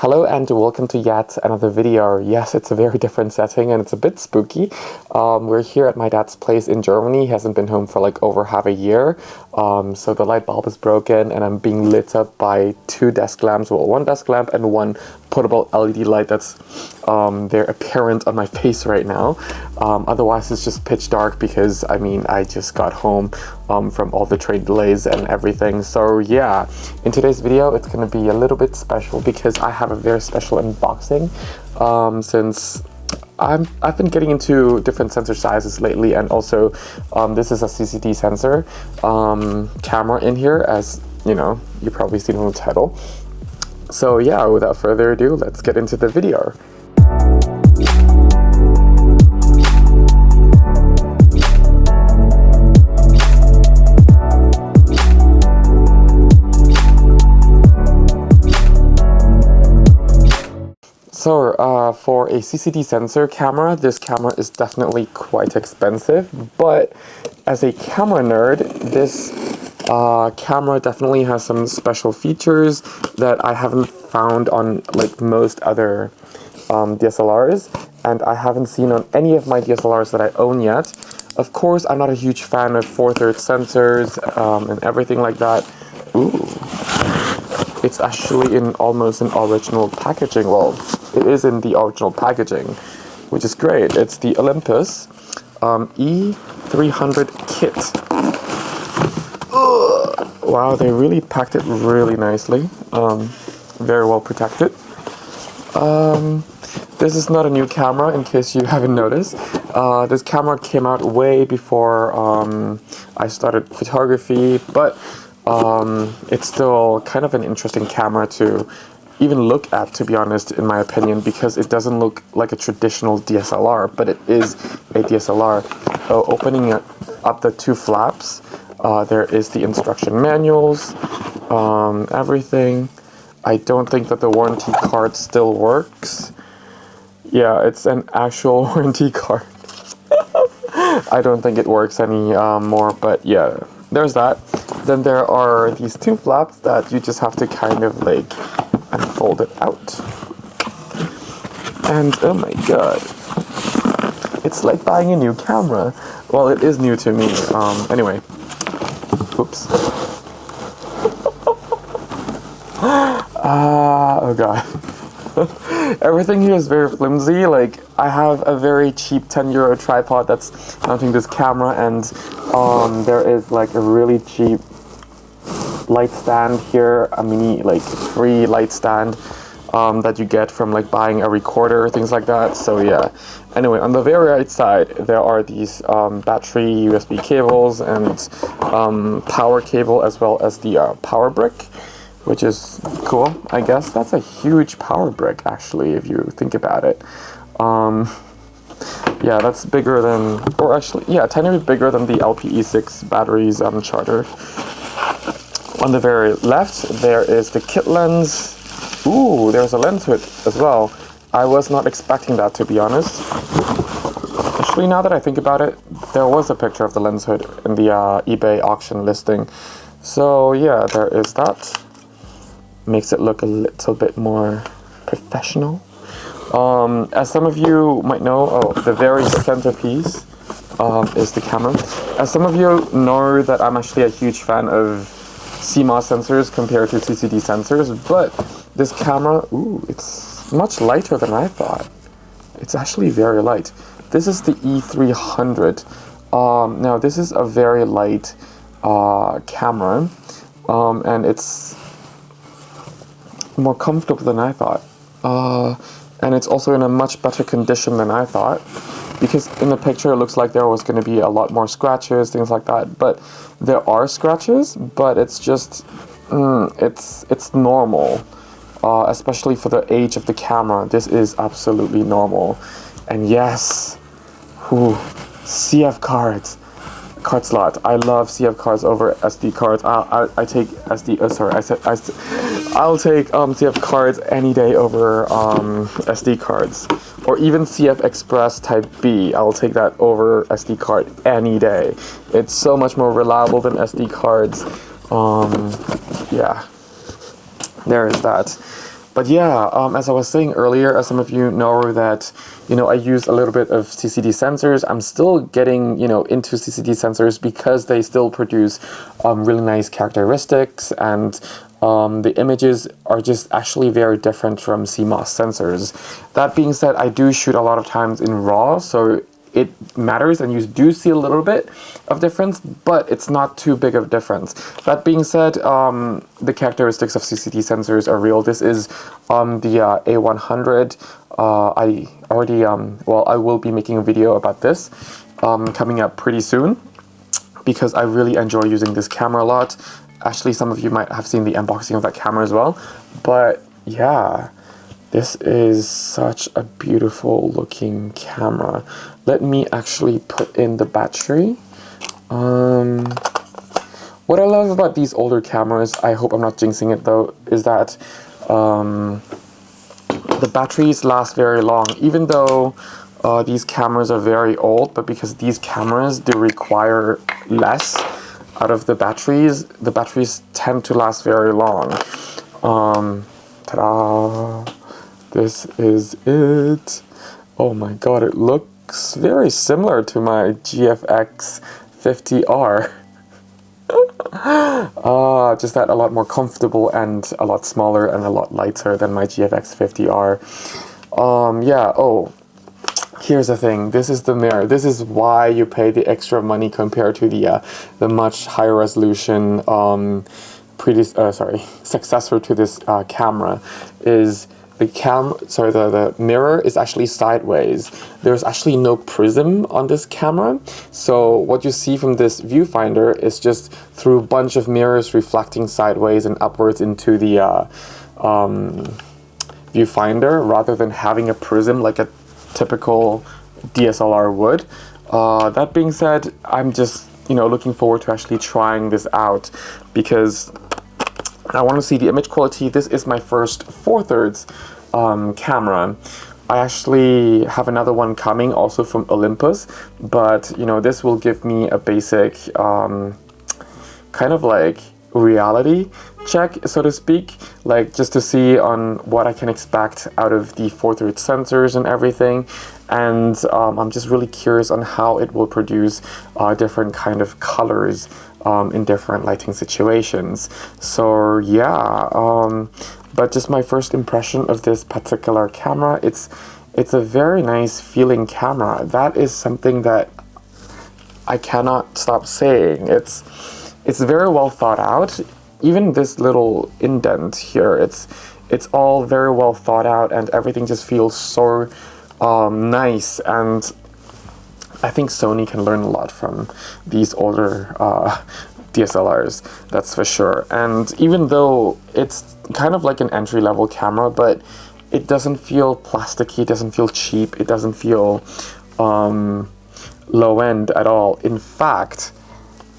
Hello and welcome to yet another video. Yes, it's a very different setting and it's a bit spooky. We're here at my dad's place in Germany. He hasn't been home for like over half a year. So the light bulb is broken and I'm being lit up by two desk lamps. Well, one desk lamp and one portable LED light that's they're apparent on my face right now. Otherwise it's just pitch dark because I just got home from all the train delays and everything. So yeah, in today's video it's going to be a little bit special because I have a very special unboxing since I've been getting into different sensor sizes lately, and also this is a CCD sensor camera in here, as you know, you probably seen on the title. So yeah, without further ado, let's get into the video. So for a CCD sensor camera, this camera is definitely quite expensive, but as a camera nerd, this camera definitely has some special features that I haven't found on like most other DSLRs, and I haven't seen on any of my DSLRs that I own yet. Of course, I'm not a huge fan of 4/3 sensors and everything like that. Ooh. It's actually in almost an original packaging. Well, it is in the original packaging, which is great. It's the Olympus E300 kit. Ugh. Wow, they really packed it really nicely. Very well protected. This is not a new camera, in case you haven't noticed. This camera came out way before I started photography, but it's still kind of an interesting camera to even look at, to be honest, in my opinion, because it doesn't look like a traditional DSLR, but it is a DSLR. Opening up the two flaps, there is the instruction manuals, everything. I don't think that the warranty card still works. Yeah, it's an actual warranty card. I don't think it works anymore, but yeah, there's that. Then there are these two flaps that you just have to kind of like unfold it out. And oh my god, it's like buying a new camera. Well, it is new to me. Anyway, oops. Oh god. Everything here is very flimsy. Like, I have a very cheap 10 € tripod that's mounting this camera, and there is like a really cheap light stand here, a mini like free light stand that you get from like buying a recorder, things like that. So yeah, anyway, on the very right side there are these battery USB cables and power cable, as well as the power brick, which is cool, I guess. That's a huge power brick, actually, if you think about it. Yeah, that's bigger than, or actually, yeah, a tiny bit bigger than the LPE6 batteries charger. On the very left, there is the kit lens. Ooh, there's a lens hood as well. I was not expecting that, to be honest. Actually, now that I think about it, there was a picture of the lens hood in the eBay auction listing. So yeah, there is that. Makes it look a little bit more professional. As some of you might know, the very centerpiece is the camera. As some of you know, that I'm actually a huge fan of CMOS sensors compared to CCD sensors, but this camera, ooh, it's much lighter than I thought. It's actually very light. This is the E300. Now this is a very light camera, and it's more comfortable than I thought. And it's also in a much better condition than I thought, because in the picture it looks like there was going to be a lot more scratches, things like that, but there are scratches, but it's just it's normal, especially for the age of the camera. This is absolutely normal. And yes, CF cards, card slot. I love CF cards over SD cards. I take SD. I'll take CF cards any day over SD cards, or even CF Express Type B. I'll take that over SD card any day. It's so much more reliable than SD cards. Yeah, there is that. But yeah, as I was saying earlier, as some of you know that, I use a little bit of CCD sensors. I'm still getting, into CCD sensors because they still produce really nice characteristics, and the images are just actually very different from CMOS sensors. That being said, I do shoot a lot of times in RAW, so it matters, and you do see a little bit of difference, but it's not too big of a difference. That being said, the characteristics of CCD sensors are real. This is the A100. I already, I will be making a video about this coming up pretty soon, because I really enjoy using this camera a lot. Actually, some of you might have seen the unboxing of that camera as well. But yeah, this is such a beautiful looking camera. Let me actually put in the battery. What I love about these older cameras, I hope I'm not jinxing it though, is that the batteries last very long, even though these cameras are very old, but because these cameras do require less out of the batteries tend to last very long. Ta-da! This is it. Oh my god, it looks very similar to my GFX 50R. Just that a lot more comfortable and a lot smaller and a lot lighter than my GFX 50R. Yeah, oh, here's the thing. This is the mirror. This is why you pay the extra money compared to the much higher resolution successor to this camera. Is the mirror is actually sideways. There's actually no prism on this camera, so what you see from this viewfinder is just through a bunch of mirrors reflecting sideways and upwards into the viewfinder, rather than having a prism like a typical DSLR would. That being said, I'm just looking forward to actually trying this out, because I want to see the image quality. This is my first 4/3 camera. I actually have another one coming also from Olympus, but this will give me a basic kind of like reality check, so to speak, like just to see on what I can expect out of the 4/3 sensors and everything. And I'm just really curious on how it will produce different kind of colors in different lighting situations. So yeah, but just my first impression of this particular camera, it's a very nice feeling camera. That is something that I cannot stop saying. It's very well thought out. Even this little indent here, it's all very well thought out, and everything just feels so nice. And I think Sony can learn a lot from these older DSLRs, that's for sure. And even though it's kind of like an entry-level camera, but it doesn't feel plasticky, it doesn't feel cheap, it doesn't feel low-end at all. In fact,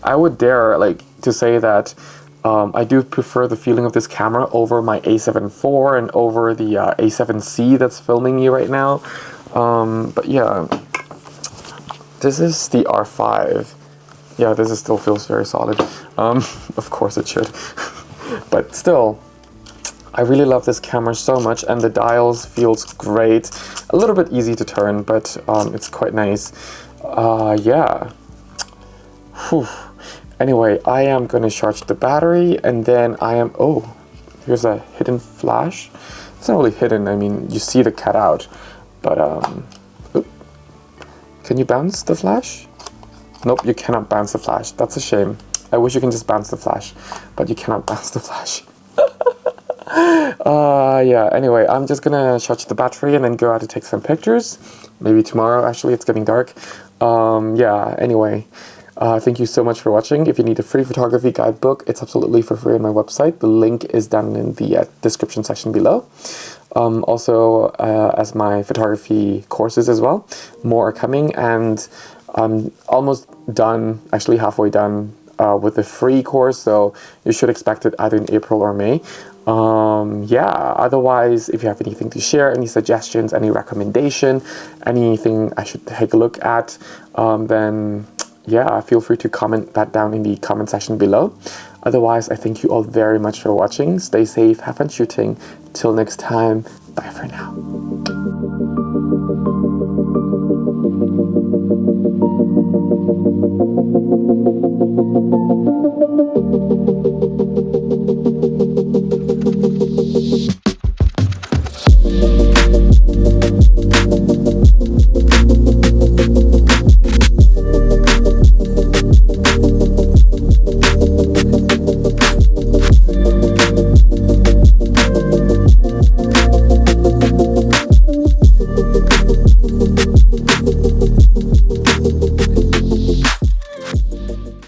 I would dare to say that I do prefer the feeling of this camera over my A7 IV and over the A7C that's filming me right now. But yeah, this is the R5. Yeah, this still feels very solid. Of course it should. But still, I really love this camera so much, and the dials feels great. A little bit easy to turn, but it's quite nice. Yeah. Whew. Anyway, I am going to charge the battery, and then oh, here's a hidden flash. It's not really hidden, I mean, you see the cutout, but, oop. Can you bounce the flash? Nope, you cannot bounce the flash. That's a shame. I wish you can just bounce the flash, but you cannot bounce the flash. Yeah, anyway, I'm just gonna charge the battery and then go out to take some pictures. Maybe tomorrow, actually, it's getting dark. Yeah, anyway. Thank you so much for watching. If you need a free photography guidebook, it's absolutely for free on my website. The link is down in the description section below. Also, as my photography courses as well. More are coming, and I'm almost done, actually halfway done with the free course, so you should expect it either in April or May. Yeah, otherwise, if you have anything to share, any suggestions, any recommendation, anything I should take a look at, then yeah, feel free to comment that down in the comment section below. Otherwise, I thank you all very much for watching. Stay safe, have fun shooting. Till next time, bye for now.